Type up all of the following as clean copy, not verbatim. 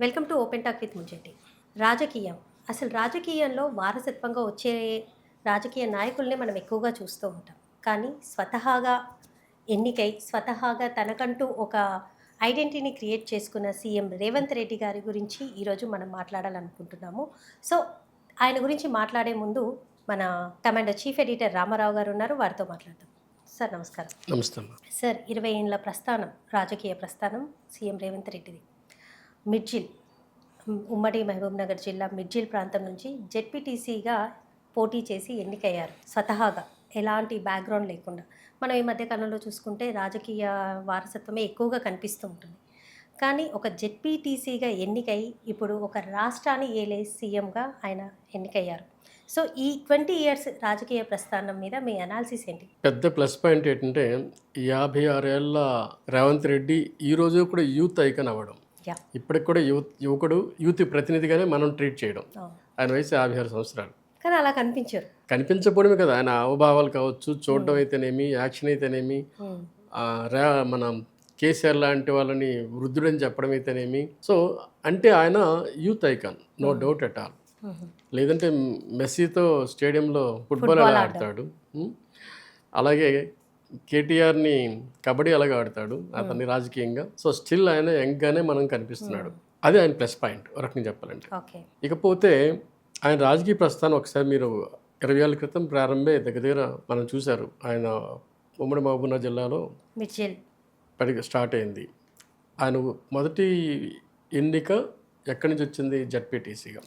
Welcome to open talk with ముజెట్టి. రాజకీయం అసలు రాజకీయంలో వారసత్వంగా వచ్చే రాజకీయ నాయకుల్ని మనం ఎక్కువగా చూస్తూ ఉంటాం. కానీ స్వతహాగా ఎన్నికై స్వతహాగా తనకంటూ ఒక ఐడెంటిటీని క్రియేట్ చేసుకున్న సీఎం రేవంత్ రెడ్డి గారి గురించి ఈరోజు మనం మాట్లాడాలనుకుంటున్నాము. సో ఆయన గురించి మాట్లాడే ముందు మన కమాండర్ చీఫ్ ఎడిటర్ రామారావు గారు ఉన్నారు, వారితో మాట్లాడదాం. సార్ నమస్కారం. నమస్తే అమ్మా. సార్ 20 ఏళ్ళ ప్రస్థానం, రాజకీయ ప్రస్థానం సీఎం రేవంత్ రెడ్డిది. మిడ్జిల్ ఉమ్మడి మహబూబ్నగర్ జిల్లా మిడ్జిల్ ప్రాంతం నుంచి జెడ్పీటీసీగా పోటీ చేసి ఎన్నికయ్యారు. స్వతహాగా ఎలాంటి బ్యాక్గ్రౌండ్ లేకుండా. మనం ఈ మధ్య కాలంలో చూసుకుంటే రాజకీయ వారసత్వమే ఎక్కువగా కనిపిస్తూ ఉంటుంది. కానీ ఒక జెడ్పీటీసీగా ఎన్నికై ఇప్పుడు ఒక రాష్ట్రాన్ని ఏలే సీఎంగా ఆయన ఎన్నికయ్యారు. సో ఈ 20 ఇయర్స్ రాజకీయ ప్రస్థానం మీద మీ అనాలిసిస్ ఏంటి? పెద్ద ప్లస్ పాయింట్ ఏంటంటే 56 ఏళ్ళ రేవంత్ రెడ్డి ఈరోజు కూడా యూత్ ఐకన్ అవ్వడం. యా, ఇప్పటికి కూడా యువకుడు యూత్ ప్రతినిధిగానే మనం ట్రీట్ చేయడం. ఆయన వయసు 56 సంవత్సరాలు. కానీ అలా కనిపించారు. కనిపించకపోవడమే కదా, ఆయన హావభావాలు కావచ్చు, చూడడం అయితేనేమి, యాక్షన్ అయితేనేమి, మన కేసీఆర్ లాంటి వాళ్ళని వృద్ధుడని చెప్పడం అయితేనేమి. సో అంటే ఆయన youth icon, no doubt at all. లేదంటే మెస్సీతో స్టేడియంలో ఫుట్బాల్ ఎలా ఆడతాడు, అలాగే కేటీఆర్ని కబడ్డీ అలాగే ఆడతాడు అతన్ని రాజకీయంగా. సో స్టిల్ ఆయన యంగ్గానే మనం కనిపిస్తున్నాడు. అది ఆయన ప్లస్ పాయింట్ ఒక రకంగా చెప్పాలంటే. ఇకపోతే ఆయన రాజకీయ ప్రస్థానం ఒకసారి మీరు 20 ఏళ్ళ క్రితం ప్రారంభమే దగ్గర మనం చూశారు. ఆయన ఉమ్మడి మహబూబ్నగర్ జిల్లాలో స్టార్ట్ అయింది. ఆయన మొదటి ఎన్నిక ఎక్కడి నుంచి వచ్చింది? జడ్పీటీసీగా.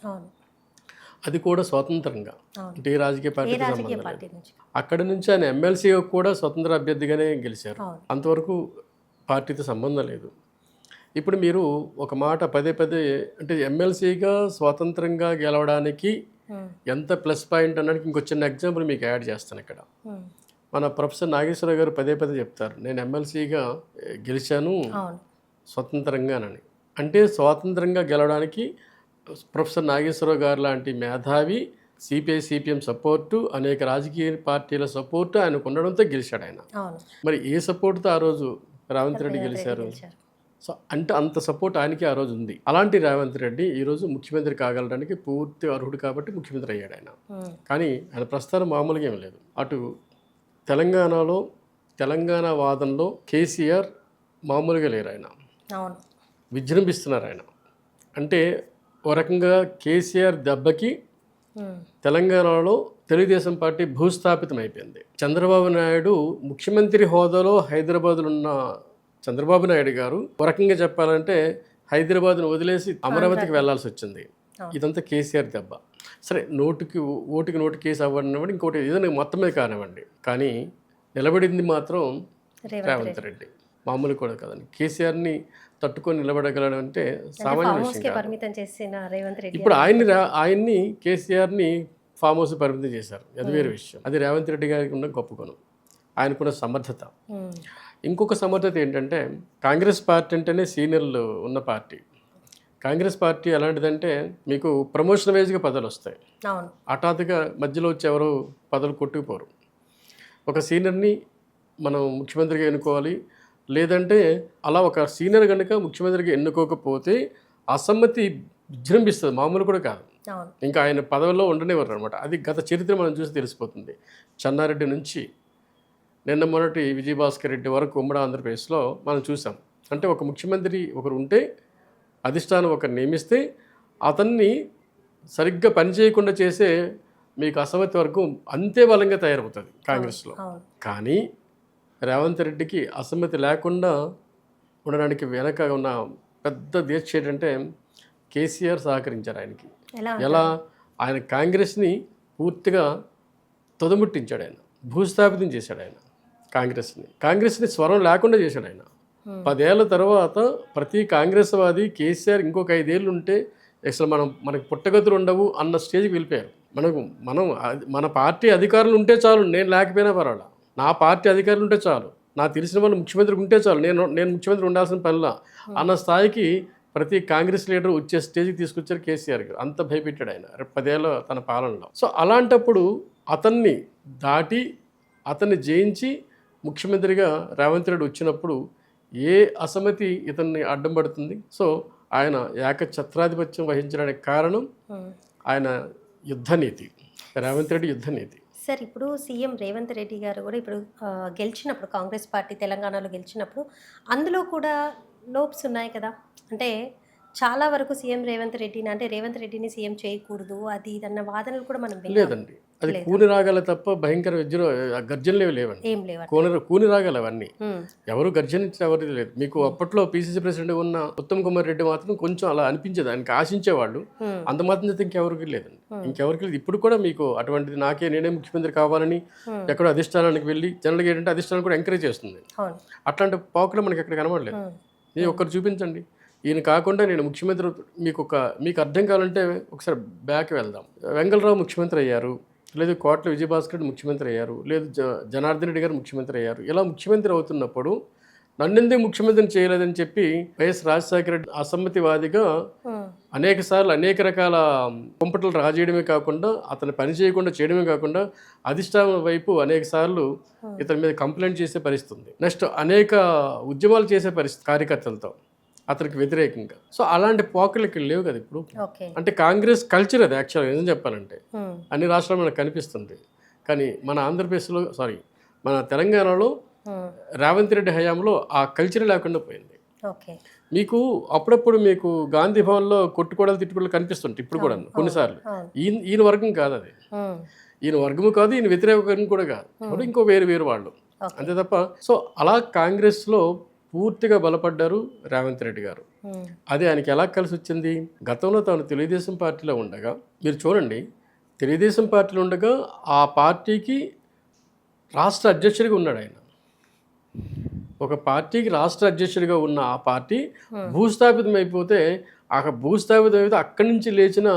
అది కూడా స్వతంత్రంగా, అంటే ఏ రాజకీయ పార్టీకి సంబంధం లేదు. అక్కడి నుంచి ఆయన ఎమ్మెల్సీగా కూడా స్వతంత్ర అభ్యర్థిగానే గెలిచారు. అంతవరకు పార్టీతో సంబంధం లేదు. ఇప్పుడు మీరు ఒక మాట పదే పదే అంటే ఎమ్మెల్సీగా స్వతంత్రంగా గెలవడానికి ఎంత ప్లస్ పాయింట్ అన్నది ఇంకో చిన్న ఎగ్జాంపుల్ మీకు యాడ్ చేస్తాను ఇక్కడ. మన ప్రొఫెసర్ నాగేశ్వరరావు గారు పదే పదే చెప్తారు, నేను ఎమ్మెల్సీగా గెలిచాను స్వతంత్రంగానని. అంటే స్వాతంత్రంగా గెలవడానికి ప్రొఫెసర్ నాగేశ్వరరావు గారు లాంటి మేధావి, సిపిఐ సిపిఎం సపోర్టు, అనేక రాజకీయ పార్టీల సపోర్టు ఆయనకు ఉండడంతో గెలిచాడు ఆయన. మరి ఏ సపోర్టుతో ఆ రోజు రేవంత్ రెడ్డి గెలిచారు? సో అంటే అంత సపోర్ట్ ఆయనకి ఆ రోజు ఉంది. అలాంటి రేవంత్ రెడ్డి ఈరోజు ముఖ్యమంత్రి కాగలడానికి పూర్తి అర్హుడు కాబట్టి ముఖ్యమంత్రి అయ్యాడు ఆయన. కానీ ఆయన ప్రస్థానం మామూలుగా ఏం లేదు. అటు తెలంగాణలో తెలంగాణ వాదనలో కేసీఆర్ మామూలుగా లేరు. ఆయన విజృంభిస్తున్నారు. ఆయన అంటే ఓ రకంగా కేసీఆర్ దెబ్బకి తెలంగాణలో తెలుగుదేశం పార్టీ భూస్థాపితం అయిపోయింది. చంద్రబాబు నాయుడు ముఖ్యమంత్రి హోదాలో హైదరాబాద్లో ఉన్న చంద్రబాబు నాయుడు గారు ఓ రకంగా చెప్పాలంటే హైదరాబాద్ను వదిలేసి అమరావతికి వెళ్లాల్సి వచ్చింది. ఇదంతా కేసీఆర్ దెబ్బ. సరే, ఓటుకి నోటు కేసు అవ్వనివ్వండి, ఇంకోటి ఏదైనా మొత్తం మీద కానివ్వండి, కానీ నిలబడింది మాత్రం రేవంత్ రెడ్డి. మామూలు కూడా కదండి. కేసీఆర్ని తట్టుకొని నిలబడగలడం అంటే సామాన్య విషయం కాదు. ఇప్పుడు ఆయన్ని కేసీఆర్ని ఫామ్ హౌస్ పరిమితం చేశారు, అది వేరే విషయం. అది రేవంత్ రెడ్డి గారికి ఉన్న గొప్ప గుణం, ఆయనకున్న సమర్థత. ఇంకొక సమర్థత ఏంటంటే కాంగ్రెస్ పార్టీ అంటేనే సీనియర్లు ఉన్న పార్టీ. కాంగ్రెస్ పార్టీ ఎలాంటిదంటే మీకు ప్రమోషన్ వైజ్గా పదవులు వస్తాయి. హఠాత్తుగా మధ్యలో వచ్చి ఎవరు పదవులు కొట్టుకుపోరు. ఒక సీనియర్ని మనం ముఖ్యమంత్రిగా ఎన్నుకోవాలి, లేదంటే అలా ఒక సీనియర్ కనుక ముఖ్యమంత్రిగా ఎన్నుకోకపోతే అసమ్మతి విజృంభిస్తుంది, మామూలు కూడా కాదు. ఇంకా ఆయన పదవిలో ఉండనివ్వరు అనమాట. అది గత చరిత్ర మనం చూసి తెలిసిపోతుంది. చెన్నారెడ్డి నుంచి నిన్న మొన్నటి విజయభాస్కర్ రెడ్డి వరకు ఉమ్మడి ఆంధ్రప్రదేశ్లో మనం చూసాం. అంటే ఒక ముఖ్యమంత్రి ఒకరు ఉంటే, అధిష్టానం ఒకరు నియమిస్తే అతన్ని సరిగ్గా పనిచేయకుండా చేసే మీకు అసమ్మతి వరకు అంతే బలంగా తయారవుతుంది కాంగ్రెస్లో. కానీ రేవంత్ రెడ్డికి అసమ్మతి లేకుండా ఉండడానికి వెనక ఉన్న పెద్ద దీక్ష ఏంటంటే కేసీఆర్ సహకరించారు ఆయనకి. ఎలా? ఆయన కాంగ్రెస్ని పూర్తిగా తొదముట్టించాడు, ఆయన భూస్థాపితం చేశాడు. ఆయన కాంగ్రెస్ని స్వరం లేకుండా చేశాడు ఆయన. 10 ఏళ్ళ తర్వాత ప్రతి కాంగ్రెస్ వాది కేసీఆర్ ఇంకొక 5 ఏళ్ళు ఉంటే అసలు మనకు పుట్టగతులు ఉండవు అన్న స్టేజ్కి వెళ్ళిపోయారు. మన పార్టీ అధికారులు ఉంటే చాలు, నేను లేకపోయినా పర్వాలా, నా పార్టీ అధికారులు ఉంటే చాలు, నాకు తెలిసిన వాళ్ళు ముఖ్యమంత్రి ఉంటే చాలు, నేను ముఖ్యమంత్రి ఉండాల్సిన పనిలా అన్న స్థాయికి ప్రతి కాంగ్రెస్ లీడర్ వచ్చే స్టేజ్కి తీసుకొచ్చారు కేసీఆర్ గారు. అంత భయపెట్టాడు ఆయన 10 ఏళ్ళ తన పాలనలో. సో అలాంటప్పుడు అతన్ని దాటి అతన్ని జయించి ముఖ్యమంత్రిగా రేవంత్ రెడ్డి వచ్చినప్పుడు ఏ అసమ్మతి ఇతన్ని అడ్డం పడుతుంది? సో ఆయన ఏకఛత్రాధిపత్యం వహించడానికి కారణం ఆయన యుద్ధనీతి, రేవంత్ రెడ్డి యుద్ధనీతి. సార్ ఇప్పుడు సీఎం రేవంత్ రెడ్డి గారు కూడా ఇప్పుడు గెలిచినప్పుడు కాంగ్రెస్ పార్టీ తెలంగాణలో గెలిచినప్పుడు అందులో కూడా లోప్స్ ఉన్నాయి కదా. అంటే చాలా వరకు సీఎం రేవంత్ రెడ్డిని అంటే రేవంత్ రెడ్డిని సీఎం చేయకూడదు అది ఇదన్న వాదనలు కూడా మనం విన్నాం. లేదండి, అది కూని రాగాలే తప్ప భయంకర గర్జనలు లేవండి. ఏం లేవు. కూని రాగాలి అవన్నీ ఎవరు గర్జనించిన ఎవరు లేదు. మీకు అప్పట్లో పిసిసి ప్రెసిడెంట్ ఉన్న ఉత్తమ్ కుమార్ రెడ్డి మాత్రం కొంచెం అలా అనిపించేది, ఆయనకి ఆశించేవాళ్ళు. అంత మాత్రం అయితే ఇంకెవరికి లేదండి, ఇంకెవరికి లేదు. ఇప్పుడు కూడా మీకు అటువంటిది నేనే ముఖ్యమంత్రి కావాలని ఎక్కడో అధిష్టానానికి వెళ్ళి జనరల్గా ఏంటంటే అధిష్టానం కూడా ఎంకరేజ్ చేస్తుంది. అట్లాంటి పాకులు మనకి ఎక్కడ కనబడలేదు. నేను ఒక్కరు చూపించండి, ఈయన కాకుండా నేను ముఖ్యమంత్రి. మీకు అర్థం కావాలంటే ఒకసారి బ్యాక్ వెళ్దాం. వెంగళరావు ముఖ్యమంత్రి అయ్యారు, లేదు కోట్ల విజయభాస్కర్ రెడ్డి ముఖ్యమంత్రి అయ్యారు, లేదు జనార్దన్ రెడ్డి గారు ముఖ్యమంత్రి అయ్యారు. ఇలా ముఖ్యమంత్రి అవుతున్నప్పుడు నన్నెందుకు ముఖ్యమంత్రిని చేయలేదని చెప్పి వైఎస్ రాజశేఖర రెడ్డి అసమ్మతివాదిగా అనేక సార్లు అనేక రకాల కుంపటలు రాజేయడమే కాకుండా అతను పని చేయకుండా చేయడమే కాకుండా అధిష్టానం వైపు అనేక సార్లు ఇతని మీద కంప్లైంట్ చేసే పరిస్థితి ఉంది. నెక్స్ట్ అనేక ఉద్యమాలు చేసే పరిస్థితి కార్యకర్తలతో అతనికి వ్యతిరేకంగా. సో అలాంటి పోకలు ఇక్కడ లేవు కదా ఇప్పుడు. అంటే కాంగ్రెస్ కల్చర్ అది యాక్చువల్గా ఏం చెప్పాలంటే అన్ని రాష్ట్రాల్లో మనకు కనిపిస్తుంది. కానీ మన ఆంధ్రప్రదేశ్లో మన తెలంగాణలో రేవంత్ రెడ్డి హయాంలో ఆ కల్చర్ లేకుండా పోయింది. మీకు అప్పుడప్పుడు మీకు గాంధీ భవన్లో కొట్టుకోవడాలు తిట్టుకోవడాలు కనిపిస్తుంటాయి ఇప్పుడు కూడా కొన్నిసార్లు. ఈయన వర్గం కాదు అది, ఈయన వర్గము కాదు, ఈయన వ్యతిరేక వర్గం కూడా కాదు, ఇంకో వేరు వాళ్ళు అంతే తప్ప. సో అలా కాంగ్రెస్లో పూర్తిగా బలపడ్డారు రేవంత్ రెడ్డి గారు. అది ఆయనకి ఎలా కలిసి వచ్చింది? గతంలో తాను తెలుగుదేశం పార్టీలో ఉండగా మీరు చూడండి, తెలుగుదేశం పార్టీలో ఉండగా ఆ పార్టీకి రాష్ట్ర అధ్యక్షుడిగా ఉన్నాడు ఆయన. ఒక పార్టీకి రాష్ట్ర అధ్యక్షుడిగా ఉన్న ఆ పార్టీ భూస్థాపితం అయిపోతే భూస్థాపితం అయితే అక్కడి నుంచి లేచిన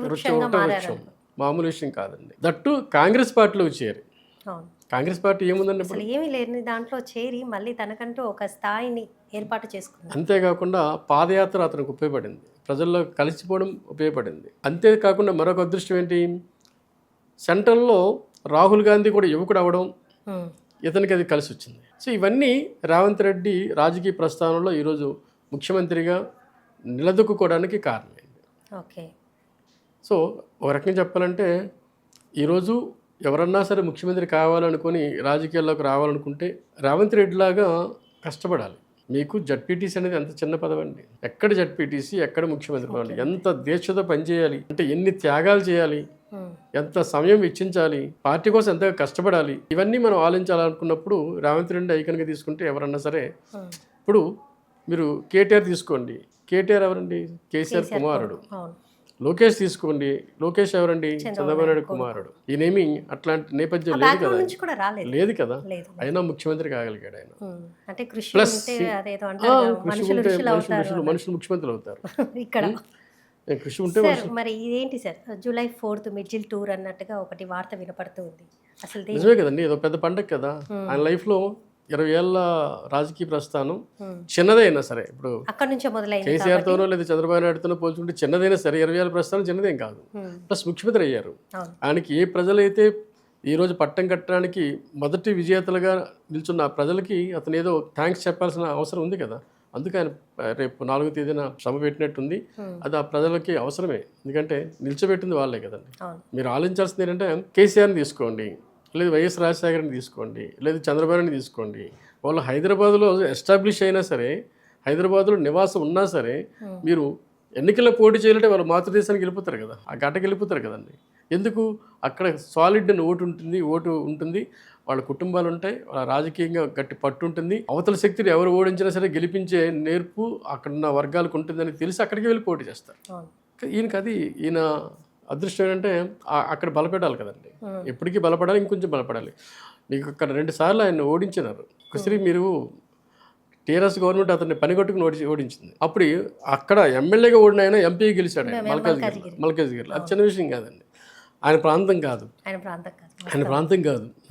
వృక్షం మామూలు విషయం కాదండి. దట్టు కాంగ్రెస్ పార్టీలోకి చేరి. కాంగ్రెస్ పార్టీ ఏముందండి, అసలు ఏమీ లేని దాంట్లో చేరి మళ్ళీ తనకంటూ ఒక స్థాయిని ఏర్పాటు చేసుకుంది. అంతేకాకుండా పాదయాత్ర అతనికి ఉపయోగపడింది, ప్రజల్లో కలిసిపోవడం ఉపయోగపడింది. అంతేకాకుండా మరొక అదృష్టం ఏంటి, సెంట్రల్లో రాహుల్ గాంధీ కూడా యువకుడు అవ్వడం ఇతనికి అది కలిసి వచ్చింది. సో ఇవన్నీ రేవంత్ రెడ్డి రాజకీయ ప్రస్థానంలో ఈరోజు ముఖ్యమంత్రిగా నిలదొక్కుకోవడానికి కారణమైంది. ఓకే. సో ఒక రకంగా చెప్పాలంటే ఈరోజు ఎవరన్నా సరే ముఖ్యమంత్రి కావాలనుకొని రాజకీయాల్లోకి రావాలనుకుంటే రేవంత్ రెడ్డి లాగా కష్టపడాలి. మీకు జడ్పీటీసీ అనేది ఎంత చిన్న పదవి అండి, ఎక్కడ జడ్పీటీసీ ఎక్కడ ముఖ్యమంత్రి కావాలి, ఎంత దీక్షతో పనిచేయాలి అంటే ఎన్ని త్యాగాలు చేయాలి, ఎంత సమయం వెచ్చించాలి, పార్టీ కోసం ఎంతగా కష్టపడాలి, ఇవన్నీ మనం ఆలోచించాలనుకున్నప్పుడు రేవంత్ రెడ్డి ఐకన్గా తీసుకుంటే ఎవరన్నా సరే. ఇప్పుడు మీరు కేటీఆర్ తీసుకోండి, కేటీఆర్ ఎవరండి, కేసీఆర్ కుమారుడు. లోకేష్ తీసుకోండి, లోకేష్ ఎవరండి, చంద్రబాబు నాయుడు కుమారుడు. ఈయనేమి అట్లాంటి నేపథ్యం లేదు కదా, లేదు కదా, అయినా ముఖ్యమంత్రి కాగలిగాడు ఆయన. ప్లస్ కృషి ఉంటే మనుషులు ముఖ్యమంత్రులు అవుతారు. కృషి ఉంటే మరి ఇదేంటి sir, July 4th Midjil tour అన్నట్టుగా ఒకటి వార్త వినపడుతుంది. అసలు నిజమే కదండి, ఏదో పెద్ద పండగ కదా ఆయన లైఫ్లో. 20 ఏళ్ళ రాజకీయ ప్రస్థానం చిన్నదైనా సరే, ఇప్పుడు అక్కడ నుంచే మొదలైంది. కేసీఆర్తోనో లేదా చంద్రబాబు నాయుడుతోనో పోల్చుకుంటే చిన్నదైనా సరే 20 ఏళ్ళ ప్రస్థానం చిన్నదేం కాదు. ప్లస్ ముఖ్యమంత్రి అయ్యారు. ఆయనకి ఏ ప్రజలైతే ఈరోజు పట్టం కట్టడానికి మొదటి విజేతలుగా నిల్చున్న ఆ ప్రజలకి అతను ఏదో థ్యాంక్స్ చెప్పాల్సిన అవసరం ఉంది కదా. అందుకే ఆయన రేపు 4వ తేదీన సభ పెట్టినట్టుంది. అది ఆ ప్రజలకి అవసరమే, ఎందుకంటే నిల్చోబెట్టింది వాళ్ళే కదండి. మీరు ఆలోచించాల్సింది ఏంటంటే కేసీఆర్ని తీసుకోండి, లేదు వైఎస్ రాజశేఖర్ని తీసుకోండి, లేదు చంద్రబాబుని తీసుకోండి. వాళ్ళు హైదరాబాద్లో ఎస్టాబ్లిష్ అయినా సరే, హైదరాబాద్లో నివాసం ఉన్నా సరే, మీరు ఎన్నికల్లో పోటీ చేయాలంటే వాళ్ళు మాతృదేశానికి వెళ్ళిపోతారు కదా, ఆ గట్టకి వెళ్ళిపోతారు కదండి. ఎందుకు? అక్కడ సాలిడ్ అని ఓటు ఉంటుంది, వాళ్ళ కుటుంబాలు ఉంటాయి, వాళ్ళ రాజకీయంగా గట్టి పట్టు ఉంటుంది, అవతల శక్తిని ఎవరు ఓడించినా సరే గెలిపించే నేర్పు అక్కడున్న వర్గాలకు ఉంటుందని తెలిసి అక్కడికి వెళ్ళి పోటీ చేస్తారు. ఈయన అదృష్టం ఏంటంటే అక్కడ బలపెట్టాలి కదండి, ఎప్పటికీ బలపడాలి, ఇంకొంచెం బలపడాలి. మీకు అక్కడ 2 సార్లు ఆయన ఓడించినారు. ఒకసారి మీరు టీఆర్ఎస్ గవర్నమెంట్ అతన్ని పనిగట్టుకుని ఓడించింది. అప్పుడు అక్కడ ఎమ్మెల్యేగా ఓడిన ఆయన ఎంపీ గెలిచాడు మల్కాజ్గిరిలో. అది చిన్న విషయం కాదండి, ఆయన ప్రాంతం కాదు,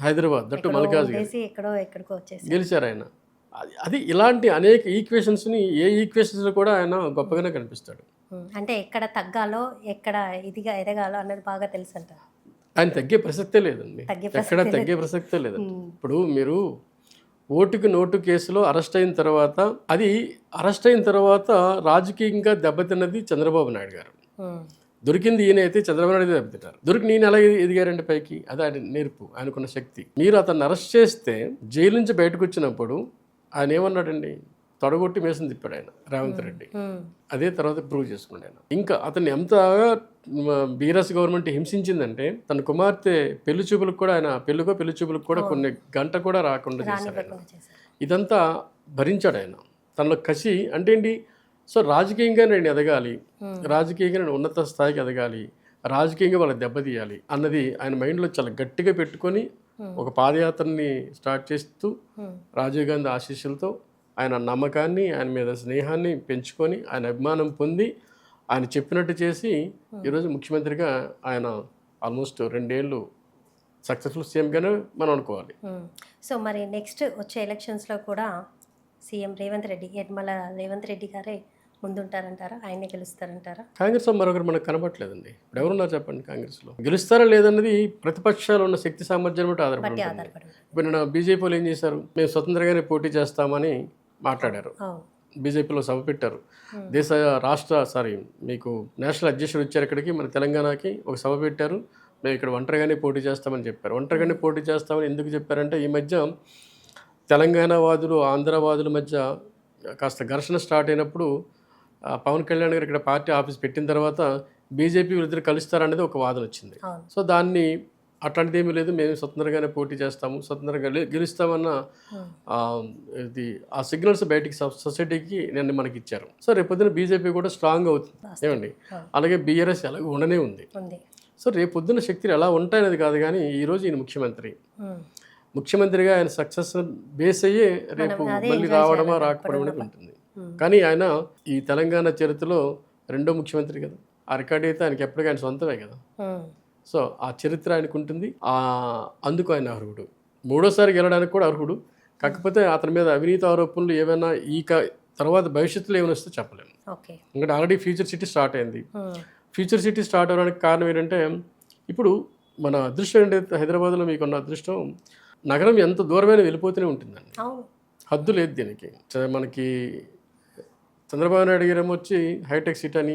హైదరాబాద్, దట్టు మల్కాజ్గిరి గెలిచారు ఆయన. అది ఇలాంటి అనేక ఈక్వేషన్స్ని ఈక్వేషన్స్లో కూడా ఆయన గొప్పగానే కనిపిస్తాడు. అంటే ఎక్కడ తగ్గాలో ఎక్కడ ఇదిగా ఎదగాలో అన్నది బాగా తెలుసు అంటారు. ఆయన తగ్గే ప్రసక్తే లేదండి, ఎక్కడ తగ్గే ప్రసక్తే లేదు. ఇప్పుడు మీరు ఓటుకి నోటు కేసులో అరెస్ట్ అయిన తర్వాత అరెస్ట్ అయిన తర్వాత రాజకీయంగా దెబ్బతిన్నది చంద్రబాబు నాయుడు గారు. దొరికింది ఈయన అయితే చంద్రబాబు నాయుడు దెబ్బతింటారు. దొరికి నేను ఎలా ఎదిగారండి పైకి? అది ఆయన నేర్పు, ఆయనకున్న శక్తి. మీరు అతన్ని అరెస్ట్ చేస్తే జైలు నుంచి బయటకు వచ్చినప్పుడు ఆయన ఏమన్నాడండి? తొడగొట్టి మేసం తిప్పాడు ఆయన రేవంత్ రెడ్డి. అదే తర్వాత ప్రూవ్ చేసుకున్నాడు ఆయన. ఇంకా అతన్ని ఎంతగా బీఆర్ఎస్ గవర్నమెంట్ హింసించిందంటే తన కుమార్తె పెళ్లి చూపులకు కూడా ఆయన పెళ్లి చూపులకు కూడా కొన్ని గంట కూడా రాకుండా చేశాడు ఆయన. ఇదంతా భరించాడు ఆయన. తనలో కసి అంటే ఏంటి? సో రాజకీయంగా నేను ఎదగాలి, రాజకీయంగా నేను ఉన్నత స్థాయికి ఎదగాలి, రాజకీయంగా వాళ్ళకి దెబ్బతీయాలి అన్నది ఆయన మైండ్లో చాలా గట్టిగా పెట్టుకొని ఒక పాదయాత్రని స్టార్ట్ చేస్తూ రాజీవ్ గాంధీ ఆశీస్సులతో ఆయన నమ్మకాన్ని, ఆయన మీద స్నేహాన్ని పెంచుకొని ఆయన అభిమానం పొంది ఆయన చెప్పినట్టు చేసి ఈరోజు ముఖ్యమంత్రిగా ఆయన ఆల్మోస్ట్ 2 ఏళ్ళు సక్సెస్ఫుల్ సీఎంగానే మనం అనుకోవాలి. సో మరి నెక్స్ట్ వచ్చే ఎలక్షన్స్లో కూడా సీఎం యనమల రేవంత్ రెడ్డి గారే ముందుంటారంటారా? ఆయనే గెలుస్తారంటారా? కాంగ్రెస్లో మరొకరు మనకు కనబట్టలేదండి. ఇప్పుడు ఎవరున్నారు చెప్పండి కాంగ్రెస్లో? గెలుస్తారా లేదన్నది ప్రతిపక్షాలు ఉన్న శక్తి సామర్థ్యం బట్టి ఆధారపడి. ఇప్పుడు నేను బీజేపీ వాళ్ళు ఏం చేశారు? మేము స్వతంత్రంగానే పోటీ చేస్తామని మాట్లాడారు. బీజేపీలో సభ పెట్టారు. మీకు నేషనల్ అధ్యక్షుడు వచ్చారు ఇక్కడికి, మన తెలంగాణకి ఒక సభ పెట్టారు. మేము ఇక్కడ ఒంటరిగానే పోటీ చేస్తామని చెప్పారు. ఒంటరిగానే పోటీ చేస్తామని ఎందుకు చెప్పారంటే ఈ మధ్య తెలంగాణ వాదులు ఆంధ్రవాదుల మధ్య కాస్త ఘర్షణ స్టార్ట్ అయినప్పుడు పవన్ కళ్యాణ్ గారు ఇక్కడ పార్టీ ఆఫీస్ పెట్టిన తర్వాత బీజేపీ వీళ్ళిద్దరు కలుస్తారనేది ఒక వాదన వచ్చింది. సో దాన్ని అట్లాంటిది ఏమీ లేదు, మేము స్వతంత్రంగానే పోటీ చేస్తాము, స్వతంత్రంగా గెలుస్తామన్న ఇది ఆ సిగ్నల్స్ బయటికి సొసైటీకి నిన్న మనకి ఇచ్చారు. సో రేపొద్దున బీజేపీ కూడా స్ట్రాంగ్ అవుతుంది ఏమండి. అలాగే బీఆర్ఎస్ ఎలాగో ఉండనే ఉంది. సో రేపొద్దున శక్తులు ఎలా ఉంటాయనేది కాదు, కానీ ఈరోజు ఈయన ముఖ్యమంత్రిగా ఆయన సక్సెస్ బేస్ అయ్యే రేపు మళ్ళీ రావడమా రాకపోవడం అనేది ఉంటుంది. కానీ ఆయన ఈ తెలంగాణ చరిత్రలో 2వ ముఖ్యమంత్రి కదా. ఆ రికార్డు అయితే ఆయనకి ఎప్పటికీ ఆయన సొంతమే కదా. సో ఆ చరిత్ర ఆయనకు ఉంటుంది. అందుకు ఆయన అర్హుడు. 3వసారి గెలవడానికి కూడా అర్హుడు. కాకపోతే అతని మీద అవినీతి ఆరోపణలు ఏమైనా తర్వాత భవిష్యత్తులో ఏమైనా వస్తే చెప్పలేము. ఎందుకంటే ఆల్రెడీ ఫ్యూచర్ సిటీ స్టార్ట్ అయింది. ఫ్యూచర్ సిటీ స్టార్ట్ అవ్వడానికి కారణం ఏంటంటే ఇప్పుడు మన అదృష్టం ఏంటంటే హైదరాబాద్లో మీకున్న అదృష్టం నగరం ఎంత దూరమైనా వెళ్ళిపోతూనే ఉంటుందండి. హద్దు లేదు దీనికి. మనకి చంద్రబాబు నాయుడు గారు వచ్చి హైటెక్ సిటీ అని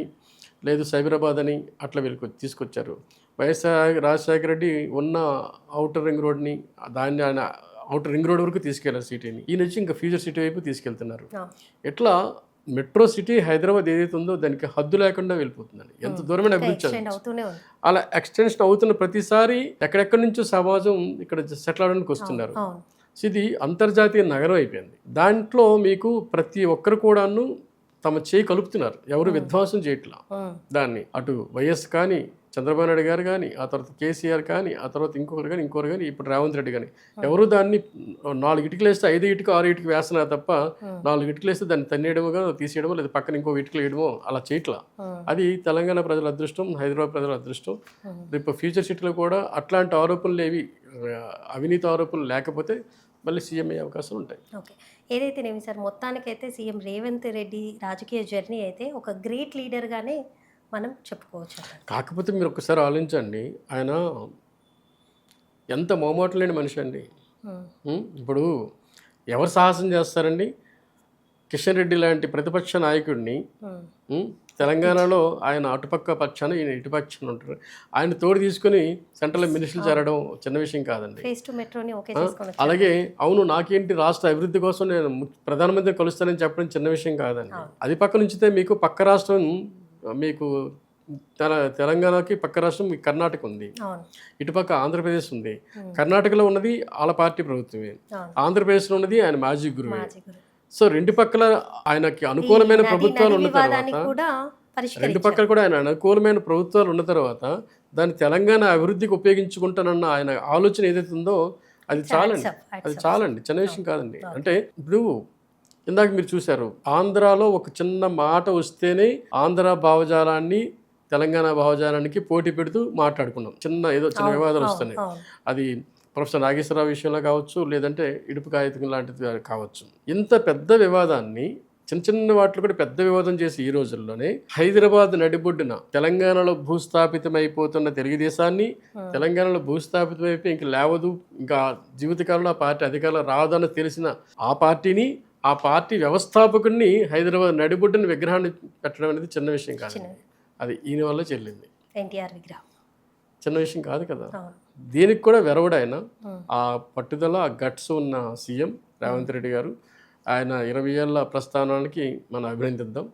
లేదు సైబరాబాద్ అని అట్లా తీసుకొచ్చారు. రాజశేఖర రెడ్డి ఉన్న ఔటర్ రింగ్ రోడ్ని దాన్ని ఆయన ఔటర్ రింగ్ రోడ్ వరకు తీసుకెళ్లారు సిటీని. ఈయన వచ్చి ఇంకా ఫ్యూచర్ సిటీ వైపు తీసుకెళ్తున్నారు. ఎట్లా మెట్రో సిటీ హైదరాబాద్ ఏదైతే ఉందో దానికి హద్దు లేకుండా వెళ్ళిపోతుందండి. ఎంత దూరమైన అభివృద్ధి అలా ఎక్స్టెన్షన్ అవుతున్న ప్రతిసారి ఎక్కడెక్కడి నుంచో సమాజం ఇక్కడ సెటిల్ అవడానికి వస్తున్నారు. సో ఇది అంతర్జాతీయ నగరం అయిపోయింది. దాంట్లో మీకు ప్రతి ఒక్కరు కూడాను తమ చేయి కలుపుతున్నారు. ఎవరు విధ్వంసం చేయట్లా దాన్ని. అటు వైఎస్ కానీ, చంద్రబాబు నాయుడు గారు కానీ, ఆ తర్వాత కేసీఆర్ కానీ, ఆ తర్వాత ఇంకొకరు కానీ, ఇప్పుడు రేవంత్ రెడ్డి కానీ ఎవరు దాన్ని 4 ఇటుకలు వేస్తే 5 ఇటుక 6 ఇటుక వేస్తున్నారు తప్ప 4 ఇటుకలు వేస్తే దాన్ని తన్నేయడమో తీసేయడమో లేదా పక్కన ఇంకో ఇటుకలు వేయడమో అలా చేయట్లా. అది తెలంగాణ ప్రజల అదృష్టం, హైదరాబాద్ ప్రజల అదృష్టం. రేపు ఫ్యూచర్ సిటీలో కూడా అట్లాంటి ఆరోపణలు ఏవి అవినీతి ఆరోపణలు లేకపోతే మళ్ళీ సీఎం అయ్యే అవకాశాలు ఉంటాయి. ఓకే, ఏదైతేనేమి సార్, మొత్తానికైతే సీఎం రేవంత్ రెడ్డి రాజకీయ జర్నీ అయితే ఒక గ్రేట్ లీడర్గానే మనం చెప్పుకోవచ్చు. కాకపోతే మీరు ఒకసారి ఆలోచించండి, ఆయన ఎంత మోమాటం లేని మనిషి అండి. ఇప్పుడు ఎవరు సాహసం చేస్తారండి? కిషన్ రెడ్డి లాంటి ప్రతిపక్ష నాయకుడిని తెలంగాణలో ఆయన అటుపక్క పక్షాన ఈయన ఇటుపక్షాన ఉంటారు. ఆయన తోడు తీసుకుని సెంట్రల్ మినిస్టర్లు చేరడం చిన్న విషయం కాదండి. అలాగే అవును నాకేంటి రాష్ట్ర అభివృద్ధి కోసం నేను ప్రధానమంత్రిని కలుస్తానని చెప్పడం చిన్న విషయం కాదండి. అది పక్క నుంచితే మీకు పక్క రాష్ట్రం మీకు తెలంగాణకి పక్క రాష్ట్రం మీకు కర్ణాటక ఉంది, ఇటుపక్క ఆంధ్రప్రదేశ్ ఉంది. కర్ణాటకలో ఉన్నది వాళ్ళ పార్టీ ప్రభుత్వమే, ఆంధ్రప్రదేశ్లో ఉన్నది ఆయన మాజీ గురువే. సో 2 పక్కల ఆయనకి అనుకూలమైన ప్రభుత్వాలు ఉన్న తర్వాత, 2 పక్కల కూడా ఆయన అనుకూలమైన ప్రభుత్వాలు ఉన్న తర్వాత దాన్ని తెలంగాణ అభివృద్ధికి ఉపయోగించుకుంటానన్న ఆయన ఆలోచన ఏదైతే ఉందో అది చాలండి, చిన్న విషయం కాదండి. అంటే ఇప్పుడు ఇందాక మీరు చూశారు, ఆంధ్రాలో ఒక చిన్న మాట వస్తేనే ఆంధ్ర భావజాలాన్ని తెలంగాణ భావజాలానికి పోటీ పెడుతూ మాట్లాడుకున్నాం. చిన్న వివాదాలు వస్తున్నాయి. అది ప్రొఫెసర్ నాగేశ్వరరావు విషయంలో కావచ్చు, లేదంటే ఇడుపు కాగితం లాంటిది కావచ్చు. ఇంత పెద్ద వివాదాన్ని చిన్న చిన్న వాటిలో కూడా పెద్ద వివాదం చేసి ఈ రోజుల్లోనే హైదరాబాద్ నడిబొడ్డున తెలంగాణలో భూస్థాపితమైపోతున్న తెలుగుదేశాన్ని, తెలంగాణలో భూస్థాపితమైపోయి ఇంకా లేవదు, ఇంకా జీవితకాలంలో ఆ పార్టీ అధికారంలో రావదని తెలిసిన ఆ పార్టీని, ఆ పార్టీ వ్యవస్థాపకుడిని హైదరాబాద్ నడిబొడ్డున విగ్రహాన్ని పెట్టడం అనేది చిన్న విషయం కాదు. అది ఈయన వల్ల చెల్లింది. ఎన్టీఆర్ విగ్రహం చిన్న విషయం కాదు కదా. అవును. దీనికి కూడా వెరవడు ఆయన. ఆ పట్టుదల, ఆ గట్స్ ఉన్న సీఎం రేవంత్ రెడ్డి గారు. ఆయన 20 ఏళ్ల ప్రస్థానానికి మనం అభినందిద్దాం.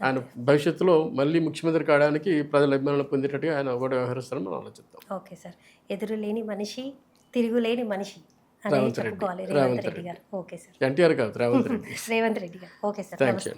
ఆయన భవిష్యత్తులో మళ్ళీ ముఖ్యమంత్రి కావడానికి ప్రజల అభిమానులు పొందేటట్టుగా ఆయన కూడా వ్యవహరిస్తారని మనం ఆలోచిద్దాం. Okay sir. ఎదురులేని మనిషి, తిరుగులేని మనిషి అని రేవంత్ రెడ్డి. చెప్పుకోవాలి రేవంత్ రెడ్డి గారు. Okay sir. ఎన్టీఆర్ కాదు, రేవంత్ రెడ్డి. రేవంత్ రెడ్డి గారు. Okay sir. Thank you.